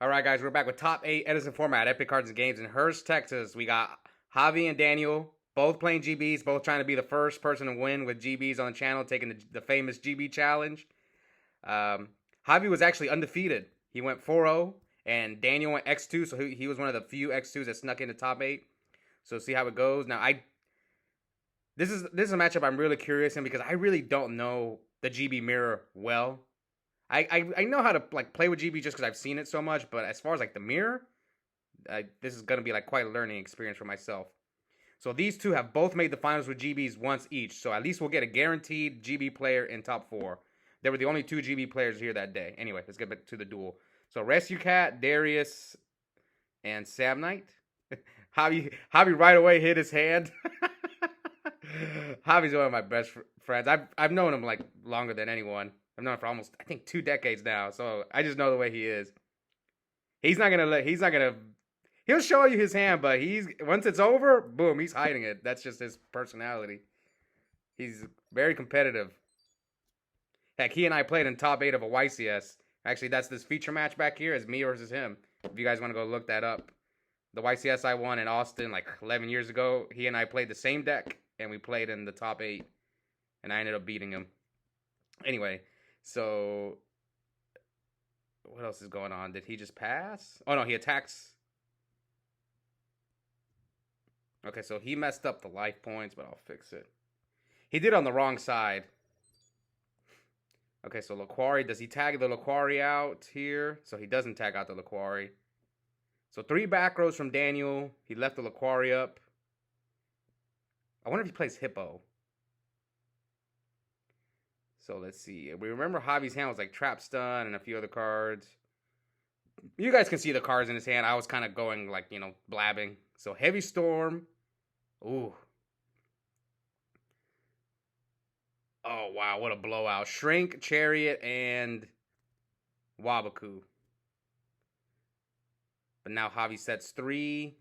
All right, guys, we're back with top 8 Edison Format, Epic Cards and Games in Hurst, Texas. We got Javi and Daniel, both playing GBs, both trying to be the first person to win with GBs on the channel, taking the famous GB challenge. Javi was actually undefeated. He went 4-0, and Daniel went X2, so he was one of the few X2s that snuck into top 8. So see how it goes. Now, this is a matchup I'm really curious in because I really don't know the GB mirror well. I know how to play with GB just because I've seen it so much, but as far as the mirror, this is gonna be quite a learning experience for myself. So these two have both made the finals with GBs once each, so at least we'll get a guaranteed GB player in top 4. They were the only 2 GB players here that day. Anyway, let's get back to the duel. So Rescue Cat, Darius, and Sam Knight. Javi right away hit his hand. Javi's one of my best friends. I've known him longer than anyone. I've known him for almost, I think, 2 decades now. So I just know the way he is. He'll show you his hand, but once it's over, boom, he's hiding it. That's just his personality. He's very competitive. Heck, he and I played in top 8 of a YCS. Actually, that's this feature match back here is me versus him. If you guys want to go look that up. The YCS I won in Austin 11 years ago, he and I played the same deck, and we played in the top 8. And I ended up beating him. Anyway, so what else is going on? Did he just pass? Oh, no, he attacks. Okay, so he messed up the life points, but I'll fix it. He did it on the wrong side. Okay, so Laquari, does he tag the Laquari out here? So he doesn't tag out the Laquari. So 3 back rows from Daniel. He left the Laquari up. I wonder if he plays Hippo. So let's see. We remember Javi's hand was Trap Stun and a few other cards. You guys can see the cards in his hand. I was kind of going blabbing. So Heavy Storm. Ooh. Oh, wow. What a blowout. Shrink, Chariot, and Wabaku. But now Javi sets 3.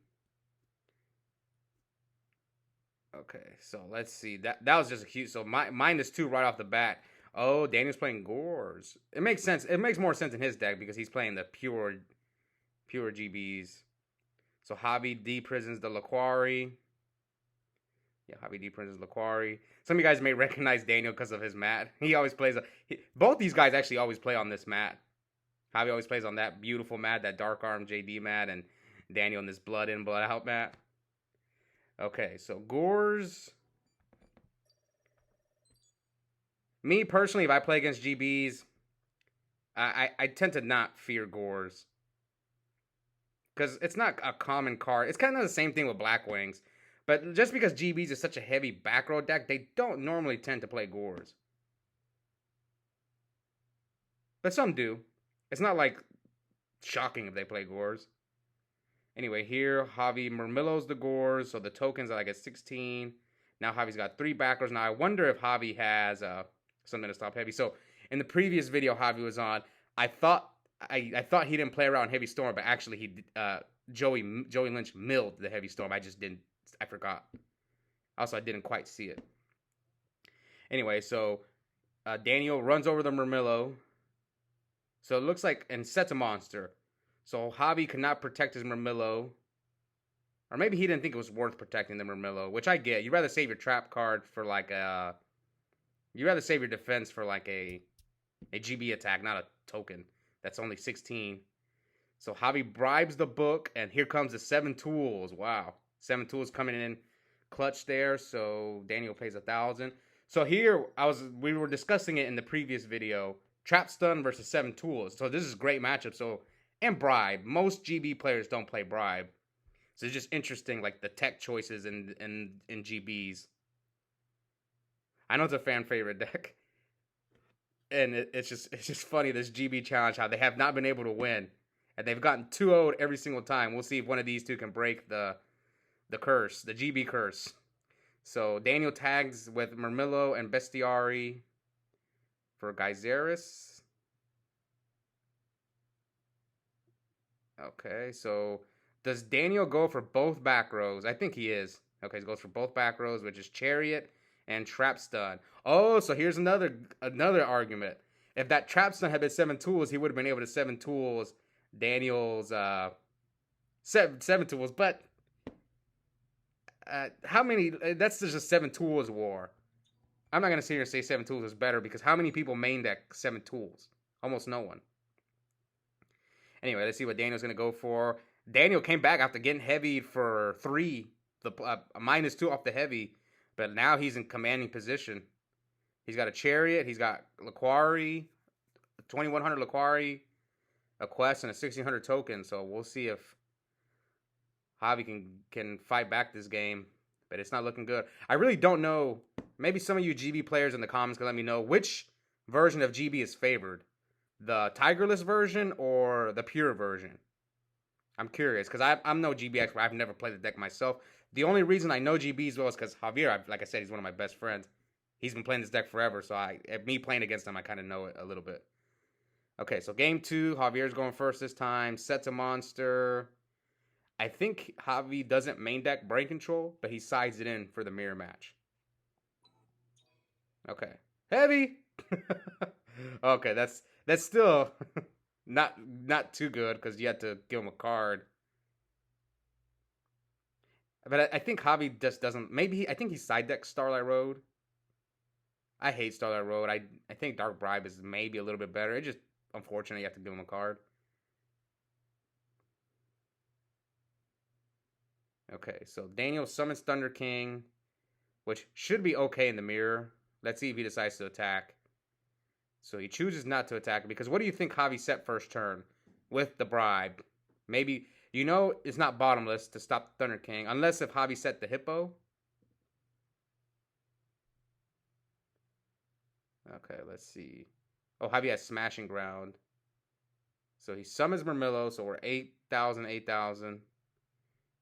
Okay, so let's see. That was just a huge. So -2 right off the bat. Oh, Daniel's playing Gores. It makes sense. It makes more sense in his deck because he's playing the pure GBs. So Javi D-prisons the Laquari. Yeah, Javi D-prisons Laquari. Some of you guys may recognize Daniel because of his mat. He always plays. Both these guys actually always play on this mat. Javi always plays on that beautiful mat, that Dark Arm JD mat, and Daniel on this Blood In, Blood Out mat. Okay, so Gores. Me, personally, if I play against GBs, I tend to not fear Gores. Because it's not a common card. It's kind of the same thing with Black Wings. But just because GBs is such a heavy back row deck, they don't normally tend to play Gores. But some do. It's not shocking if they play Gores. Anyway, here, Javi Murmillo's the Gores, so the tokens are at 16. Now Javi's got 3 backers. Now I wonder if Javi has something to stop Heavy. So in the previous video Javi was on, I thought he didn't play around Heavy Storm, but actually Joey Lynch milled the Heavy Storm. I forgot. Also, I didn't quite see it. Anyway, so Daniel runs over the Murmillo. So it looks and sets a monster. So Javi could not protect his Murmillo. Or maybe he didn't think it was worth protecting the Murmillo, which I get. You'd rather save your trap card for you'd rather save your defense for a GB attack, not a token. That's only 16. So Javi bribes the book, and here comes the 7 tools. Wow. 7 tools coming in clutch there. So Daniel pays 1,000. So here we were discussing it in the previous video. Trap Stun versus 7 tools. So this is a great matchup. So and Bribe. Most GB players don't play Bribe. So it's just interesting, the tech choices in GBs. I know it's a fan favorite deck. And it's just funny, this GB challenge, how they have not been able to win. And they've gotten 2-0'd every single time. We'll see if one of these two can break the curse, the GB curse. So Daniel tags with Murmillo and Bestiari for Geyseris. Okay, so does Daniel go for both back rows? I think he is. Okay, he goes for both back rows, which is Chariot and Trap Stun. Oh, so here's another argument. If that Trap Stun had been 7 tools, he would have been able to 7 tools Daniel's seven tools. But how many? That's just a seven tools war. I'm not gonna sit here and say seven tools is better because how many people main deck seven tools? Almost no one. Anyway, let's see what Daniel's gonna go for. Daniel came back after getting heavied for 3, the -2 off the heavy, but now he's in commanding position. He's got a chariot. He's got Laquari, 2100 Laquari, a quest, and a 1600 token. So we'll see if Javi can fight back this game, but it's not looking good. I really don't know. Maybe some of you GB players in the comments can let me know which version of GB is favored, the Tigerless version or the pure version. I'm curious because I'm no GB expert. I've never played the deck myself. The only reason I know GB as well is because Javier, like I said, he's one of my best friends. He's been playing this deck forever, so me playing against him, I kind of know it a little bit. Okay, so game 2, Javier's going first this time. Sets a monster. I think Javi doesn't main deck Brain Control, but he sides it in for the mirror match. Okay. Heavy! Okay, that's still not too good because you had to give him a card. But I think Javi just doesn't. I think he side decks Starlight Road. I hate Starlight Road. I think Dark Bribe is maybe a little bit better. It's just unfortunate you have to give him a card. Okay, so Daniel summons Thunder King, which should be okay in the mirror. Let's see if he decides to attack. So he chooses not to attack because what do you think Javi set first turn with the bribe? Maybe, it's not bottomless to stop Thunder King, unless if Javi set the Hippo. Okay, let's see. Oh, Javi has Smashing Ground. So he summons Murmillo, so we're 8,000, 8,000.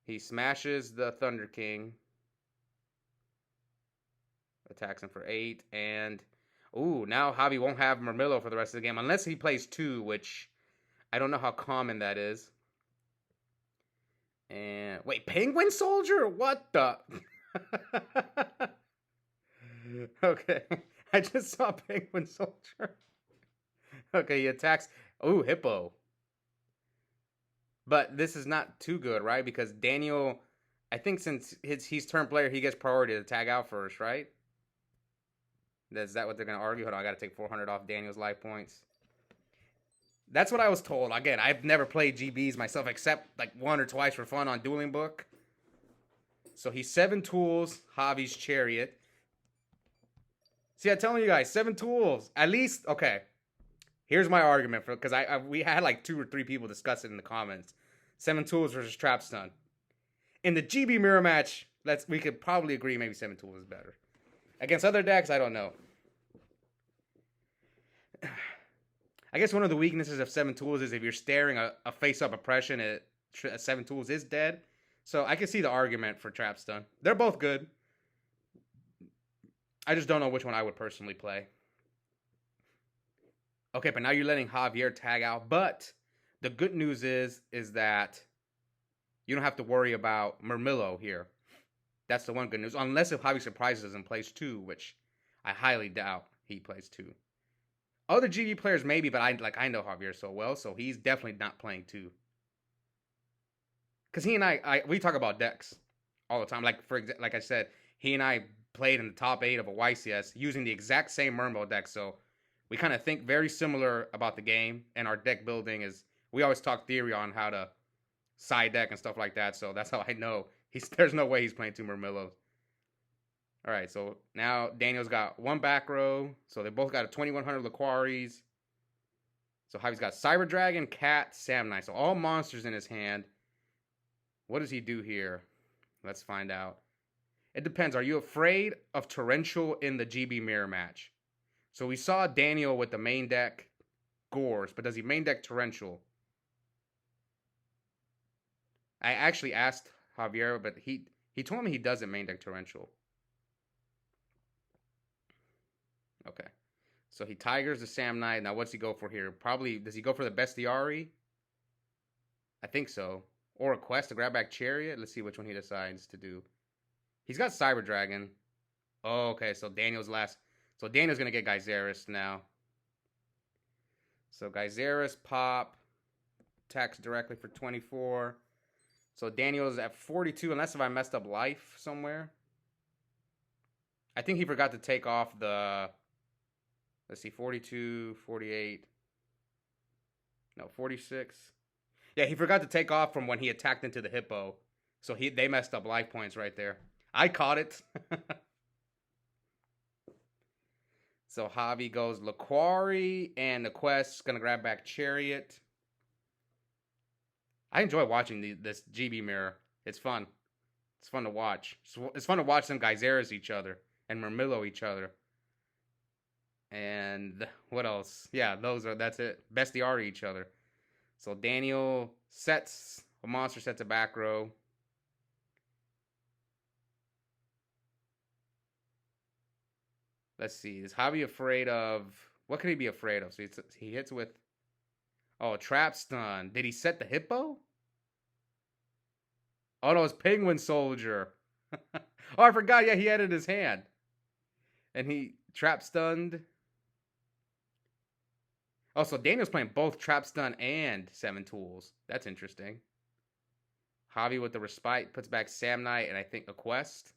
He smashes the Thunder King. Attacks him for 8. And, now Javi won't have Murmillo for the rest of the game. Unless he plays 2, which I don't know how common that is. And, wait, Penguin Soldier? What the? Okay. I just saw Penguin Soldier. Okay, he attacks. Hippo. But this is not too good, right? Because Daniel, I think since he's turn player, he gets priority to tag out first, right? Is that what they're going to argue? Hold on, I got to take 400 off Daniel's life points. That's what I was told. Again, I've never played GBs myself except like 1 or twice for fun on Dueling Book. So he's 7 tools, Javi's Chariot. See, I'm telling you guys, 7 tools. At least, okay. Here's my argument for because we had like 2 or 3 people discuss it in the comments. 7 tools versus Trap Stun. In the GB mirror match, we could probably agree maybe 7 tools is better. Against other decks, I don't know. I guess one of the weaknesses of 7 tools is if you're staring a face-up oppression, 7 tools is dead. So I can see the argument for Trap Stun. They're both good. I just don't know which one I would personally play. Okay, but now you're letting Javier tag out. But the good news is that you don't have to worry about Murmillo here. That's the one good news. Unless if Javi surprises us and plays 2, which I highly doubt he plays 2. Other GG players maybe, but I know Javier so well, so he's definitely not playing 2. Because he and we talk about decks all the time. Like I said, he and I played in the top 8 of a YCS using the exact same Murmillo deck, so we kind of think very similar about the game, and our deck building we always talk theory on how to side deck and stuff like that, so that's how I know there's no way he's playing 2 Murmillos. All right, so now Daniel's got 1 back row, so they both got a 2100 Laquaris. So Javi's got Cyber Dragon, Cat, Samnite, so all monsters in his hand. What does he do here? Let's find out. It depends. Are you afraid of Torrential in the GB mirror match? So we saw Daniel with the main deck Gores, but does he main deck Torrential? I actually asked Javier, but he told me he doesn't main deck Torrential. Okay. So he Tigers the Samnite. Now what's he go for here? Probably, does he go for the Bestiari? I think so. Or a quest to grab back Chariot? Let's see which one he decides to do. He's got Cyber Dragon. Oh, okay, so Daniel's last. So Daniel's going to get Geyseris now. So Geyseris pop. attacks directly for 24. So Daniel's at 42, unless if I messed up life somewhere. I think he forgot to take off the... Let's see, 42, 48... No, 46. Yeah, he forgot to take off from when he attacked into the hippo. So they messed up life points right there. I caught it. So Javi goes Laquari, and the quest's going to grab back Chariot. I enjoy watching this GB mirror. It's fun. It's fun to watch. It's fun to watch them Geyseras each other and Murmillo each other. And what else? Yeah, that's it. Bestiari each other. So Daniel sets a monster, sets a back row. Let's see. Is Javi afraid of... What could he be afraid of? So he hits with... Oh, trap stun. Did he set the hippo? Oh, no, it's Penguin Soldier. Oh, I forgot. Yeah, he had it in his hand. And he trap stunned. Oh, so Daniel's playing both trap stun and 7 tools. That's interesting. Javi with the respite puts back Sam Knight and I think a quest.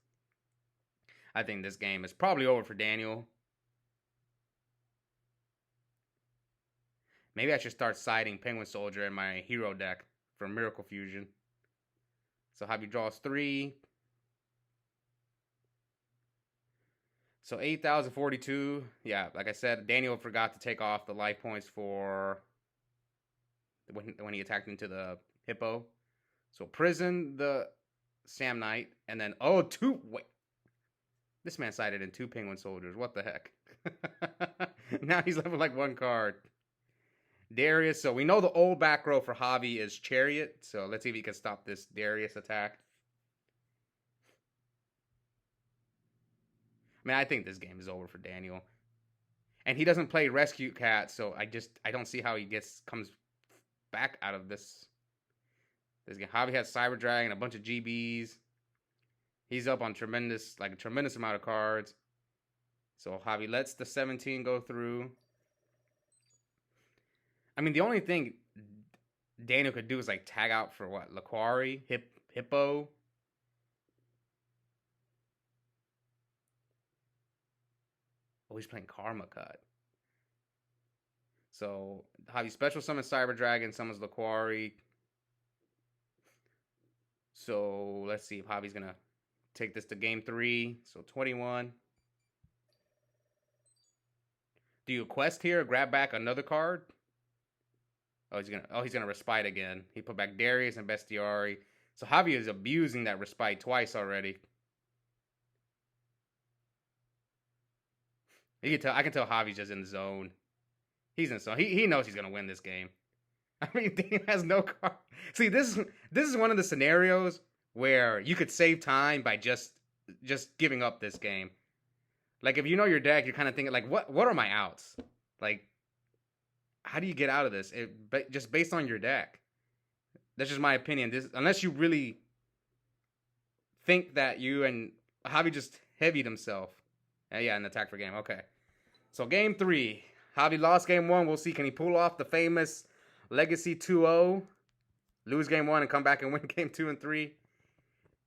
I think this game is probably over for Daniel. Maybe I should start siding Penguin Soldier in my hero deck for Miracle Fusion. So Javi draws 3. So 8,042. Yeah, like I said, Daniel forgot to take off the life points for when he attacked into the hippo. So prison the Sam Knight, and then wait. This man sided in 2 Penguin Soldiers. What the heck? Now he's left with like 1 card. Darius. So we know the old back row for Javi is Chariot. So let's see if he can stop this Darius attack. I mean, I think this game is over for Daniel. And he doesn't play Rescue Cat, so I don't see how he comes back out of this game. Javi has Cyber Dragon, a bunch of GBs. He's up on a tremendous amount of cards. So Javi lets the 17 go through. I mean, the only thing Daniel could do is like tag out for what? Laquari, Hippo. Oh, he's playing Karma Cut. So Javi special summons Cyber Dragon, summons Laquari. So let's see if Javi's gonna take this to game 3. So 21. Do you quest here? Grab back another card? Oh, he's gonna respite again. He put back Darius and Bestiari. So Javi is abusing that respite twice already. I can tell Javi's just in the zone. He's in the zone. He knows he's gonna win this game. I mean, Daniel has no card. See, this is one of the scenarios where you could save time by just giving up this game. Like, if you know your deck, you're kind of thinking, like, what are my outs? Like, how do you get out of this? Just based on your deck. That's just my opinion. Unless you really think that you and Javi just heavied himself. Yeah, an attack for game. Okay. So game 3. Javi lost game 1. We'll see. Can he pull off the famous Legacy 2-0? Lose game 1 and come back and win game 2 and 3.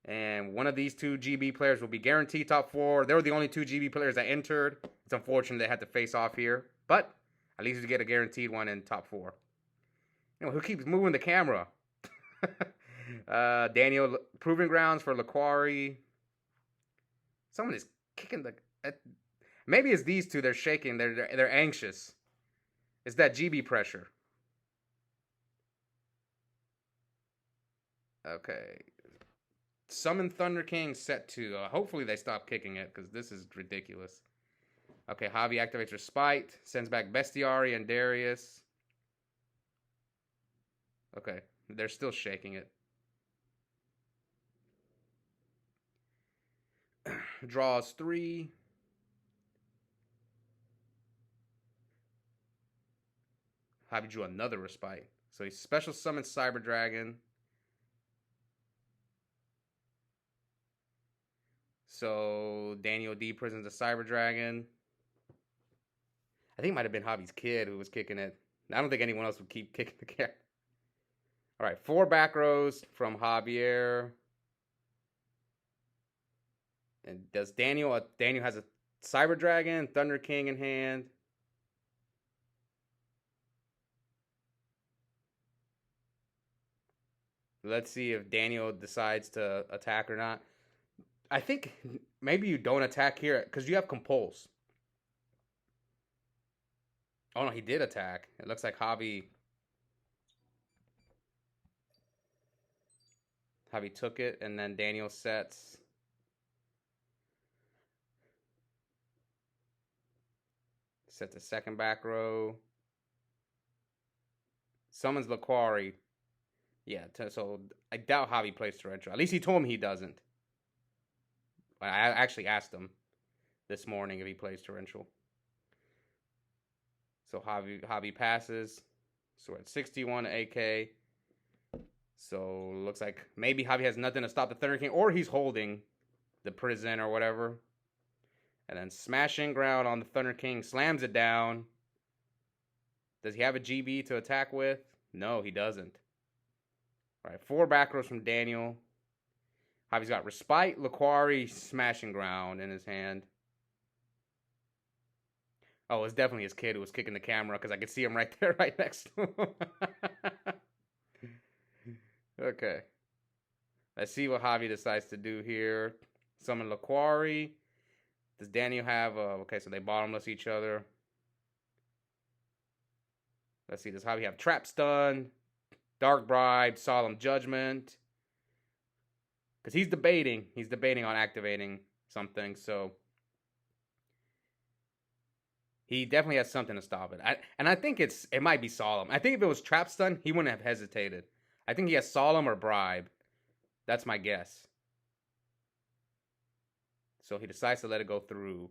And one of these 2 GB players will be guaranteed top 4. They were the only 2 GB players that entered. It's unfortunate they had to face off here. But at least you get a guaranteed one in top 4. You know, who keeps moving the camera? Daniel, Proving Grounds for Laquari. Someone is kicking the... Maybe it's these 2. They're shaking. They're anxious. It's that GB pressure. Okay. Summon Thunder King set 2. Hopefully they stop kicking it because this is ridiculous. Okay, Javi activates Respite. Sends back Bestiari and Darius. Okay, they're still shaking it. Draws 3. Javi drew another Respite. So he special summons Cyber Dragon. So Daniel D prisons a Cyber Dragon. I think it might have been Javi's kid who was kicking it. I don't think anyone else would keep kicking the cat. All right, 4 back rows from Javier. And does Daniel? Daniel has a Cyber Dragon, Thunder King in hand. Let's see if Daniel decides to attack or not. I think maybe you don't attack here because you have Compulse. Oh no, he did attack. It looks like Javi took it, and then Daniel sets. Set the second back row. Summons Laquari. Yeah, so I doubt Javi plays Torrential. At least he told me he doesn't. I actually asked him this morning if he plays Torrential. So Javi passes. So we're at 61 AK. So looks like maybe Javi has nothing to stop the Thunder King, or he's holding the prison or whatever. And then smashing ground on the Thunder King, slams it down. Does he have a GB to attack with? No, he doesn't. All right, 4 back rows from Daniel. Javi's got Respite, Laquari, Smashing Ground in his hand. Oh, it's definitely his kid who was kicking the camera because I could see him right there, right next to him. Okay. Let's see what Javi decides to do here. Summon Laquari. Does Daniel have... okay, so they bottomless each other. Let's see. Does Javi have Trap Stun, Dark Bribe, Solemn Judgment? Because he's debating. He's debating on activating something, so... He definitely has something to stop it. I think it might be Solemn. I think if it was Trap Stun, he wouldn't have hesitated. I think he has Solemn or Bribe. That's my guess. So he decides to let it go through.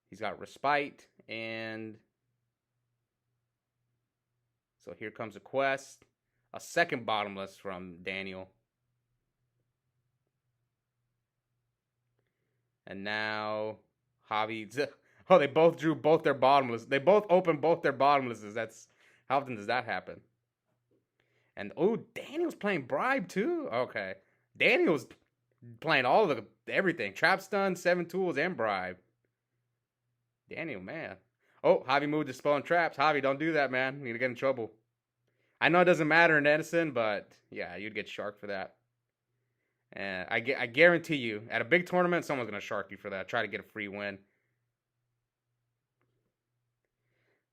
He's got Respite, and... So here comes a quest. A second bottomless from Daniel. And now Javi... Oh, they both drew both their bottomless. They both opened both their bottomlesses. That's... How often does that happen? And, oh, Daniel's playing Bribe, too? Okay. Daniel's playing all of everything. Trap Stun, 7 tools, and Bribe. Daniel, man. Oh, Javi moved to Spell and Traps. Javi, don't do that, man. You need to get in trouble. I know it doesn't matter in Edison, but, yeah, you'd get sharked for that. And I guarantee you, at a big tournament, someone's going to shark you for that. Try to get a free win.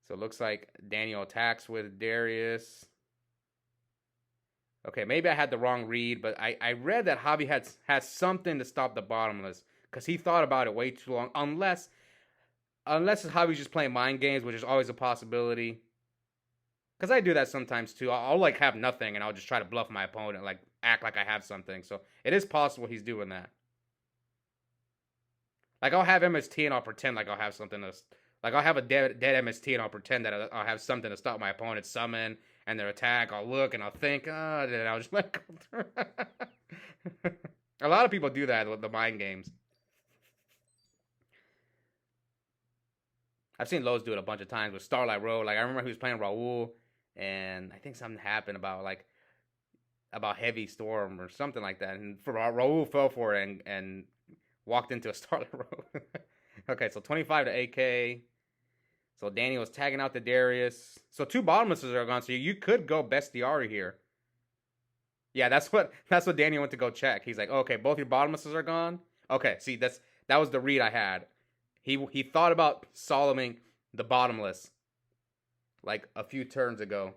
So it looks like Daniel attacks with Darius. Okay, maybe I had the wrong read, but I read that Javi has something to stop the bottomless because he thought about it way too long. Unless Javi's just playing mind games, which is always a possibility. Because I do that sometimes too. I'll like have nothing and I'll just try to bluff my opponent, like act like I have something. So it is possible he's doing that. Like I'll have MST and I'll pretend like I'll have something to... Like I'll have a dead MST and I'll pretend that I'll have something to stop my opponent's summon and their attack. I'll look and I'll think, then I'll just let it go through. A lot of people do that with the mind games. I've seen Lowe's do it a bunch of times with Starlight Road. Like I remember he was playing Raul, and I think something happened about Heavy Storm or something like that, and Raul fell for it and walked into a Starlight Road. Okay, so 25 to AK. So Daniel is tagging out the Darius. So 2 bottomlesses are gone. So you could go Bestiari here. Yeah, that's what Daniel went to go check. He's like, okay, both your bottomlesses are gone. Okay, see that was the read I had. He thought about Soloming the bottomless like a few turns ago.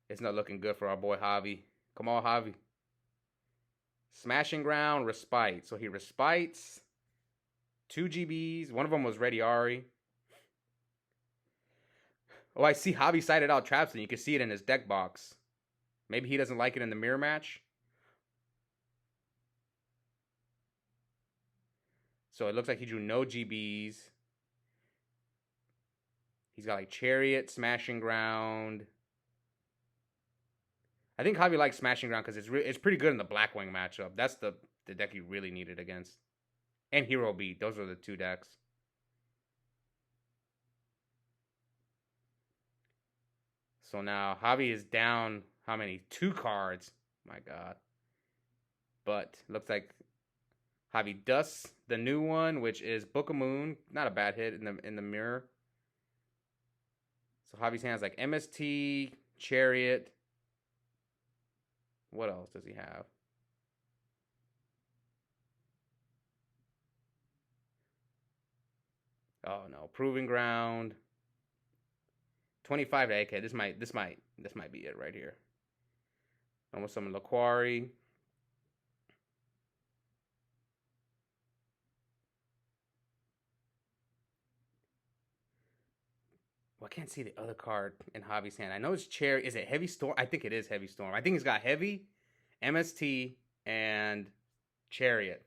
It's not looking good for our boy Javi. Come on, Javi. Smashing Ground, Respite. So he respites 2 GBs. One of them was Ready Ari. Oh, I see Javi sided out Traps, and you can see it in his deck box. Maybe he doesn't like it in the mirror match. So it looks like he drew no GBs. He's got like Chariot, Smashing Ground. I think Javi likes Smashing Ground because it's pretty good in the Blackwing matchup. That's the deck he really needed against. And Hero Beat. Those are the 2 decks. So now Javi is down how many? 2 cards. My God. But looks like Javi dusts the new one, which is Book of Moon. Not a bad hit in the mirror. So Javi's hands like MST, Chariot. What else does he have? Oh no, Proving Ground. 25 to AK. This might be it right here. Almost some Laquari. Well, I can't see the other card in Javi's hand. I know it's Cherry. Is it Heavy Storm? I think it is Heavy Storm. I think he's got Heavy, MST, and Chariot.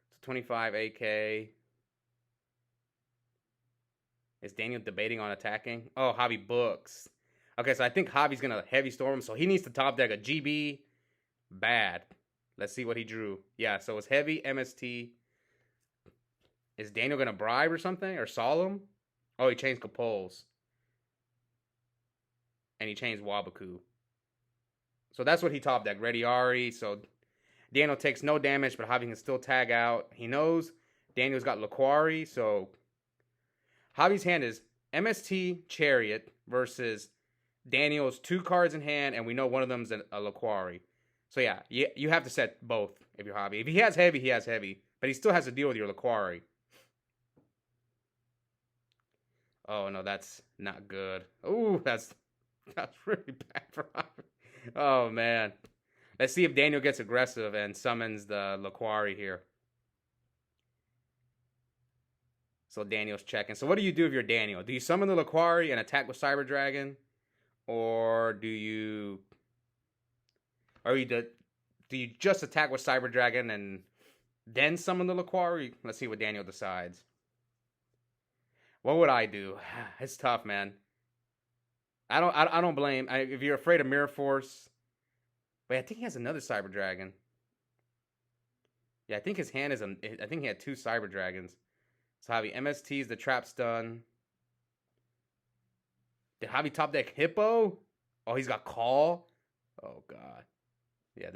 So 25 AK. Is Daniel debating on attacking? Oh, Javi books. Okay, so I think Javi's going to Heavy Storm. So he needs to top deck a GB. Bad. Let's see what he drew. Yeah, so it's Heavy, MST. Is Daniel going to bribe or something? Or Solemn? Oh, he changed Capoles. And he changed Wabaku. So that's what he top decked. Ready Ari. So Daniel takes no damage, but Javi can still tag out. He knows Daniel's got Laquari. So Javi's hand is MST Chariot versus Daniel's 2 cards in hand, and we know one of them's a Laquari. So yeah, you have to set both if you're Javi. If he has Heavy, he has Heavy. But he still has to deal with your Laquari. Oh, no, that's not good. Ooh, that's really bad for Javi. Oh, man. Let's see if Daniel gets aggressive and summons the Laquari here. So Daniel's checking. So what do you do if you're Daniel? Do you summon the Laquari and attack with Cyber Dragon? Or do you... Or do you just attack with Cyber Dragon and then summon the Laquari? Let's see what Daniel decides. What would I do? It's tough, man. I don't blame. If you're afraid of Mirror Force, wait, I think he has another Cyber Dragon. Yeah, I think his hand is I think he had 2 Cyber Dragons. So Javi MST is the trap stun. Did Javi top deck Hippo? Oh, he's got Call. Oh God. Yeah,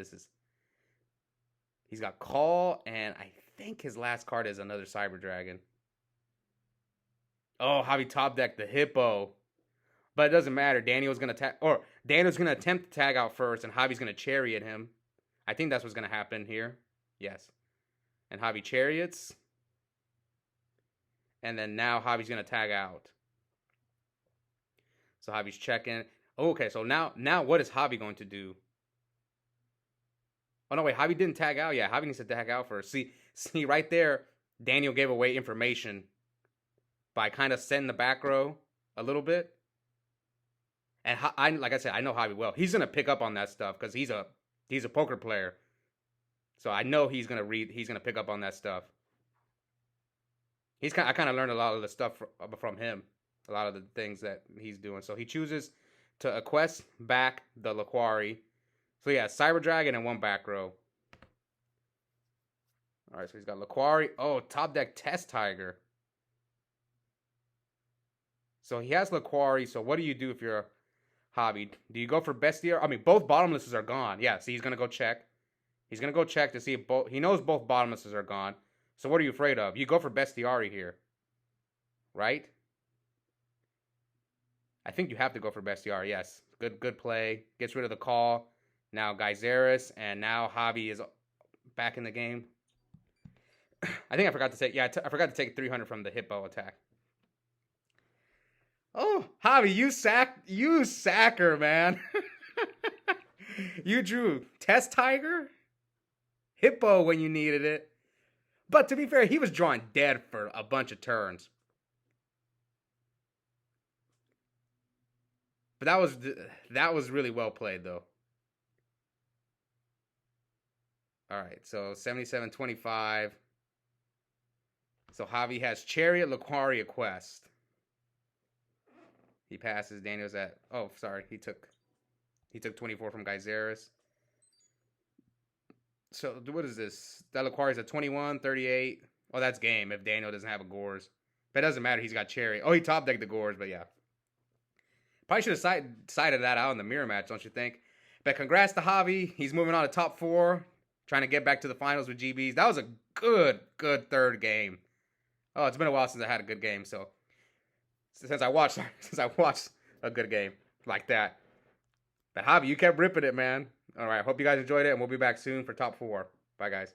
he's got Call, and I think his last card is another Cyber Dragon. Oh, Javi top decked the Hippo. But it doesn't matter. Daniel's going to attempt to tag out first, and Javi's going to chariot him. I think that's what's going to happen here. Yes. And Javi chariots. And then now Javi's going to tag out. So Javi's checking. Okay, so now what is Javi going to do? Oh, no, wait. Javi didn't tag out. Yeah, Javi needs to tag out first. See right there, Daniel gave away information by kind of setting the back row a little bit. And like I said, I know Javi well. He's gonna pick up on that stuff because he's a poker player. So I know he's gonna pick up on that stuff. I kind of learned a lot of the stuff from him, a lot of the things that he's doing. So he chooses to Quest back the Laquari. So yeah, Cyber Dragon and 1 back row. All right, so he's got Laquari. Oh, top deck Test Tiger. So he has Laquari. So what do you do if you're Javi? Do you go for Bestiary? I mean, both bottomlesses are gone. Yeah, so he's going to go check. He's going to go check to see if both... He knows both bottomlesses are gone. So what are you afraid of? You go for Bestiary here. Right? I think you have to go for Bestiary, yes. Good play. Gets rid of the call. Now Geyseris, and now Javi is back in the game. I think I forgot to take... Yeah, I forgot to take 300 from the Hippo attack. Oh, Javi, you sacker, man. You drew Test Tiger, Hippo when you needed it. But to be fair, he was drawing dead for a bunch of turns. But that was really well played, though. All right, so 77-25. So Javi has Chariot, Laquaria, Quest. He passes. Daniel's at... Oh, sorry. He took 24 from Geyseris. So what is this? That Laquari's at 21, 38. Oh, that's game if Daniel doesn't have a Gores. But it doesn't matter. He's got Cherry. Oh, he top decked the Gores, but yeah. Probably should have cited that out in the mirror match, don't you think? But congrats to Javi. He's moving on to top 4. Trying to get back to the finals with GBs. That was a good third game. Oh, it's been a while since I had a good game. So since I watched a good game like that. But Javi, you kept ripping it, man. All right, hope you guys enjoyed it, and we'll be back soon for top 4. Bye, guys.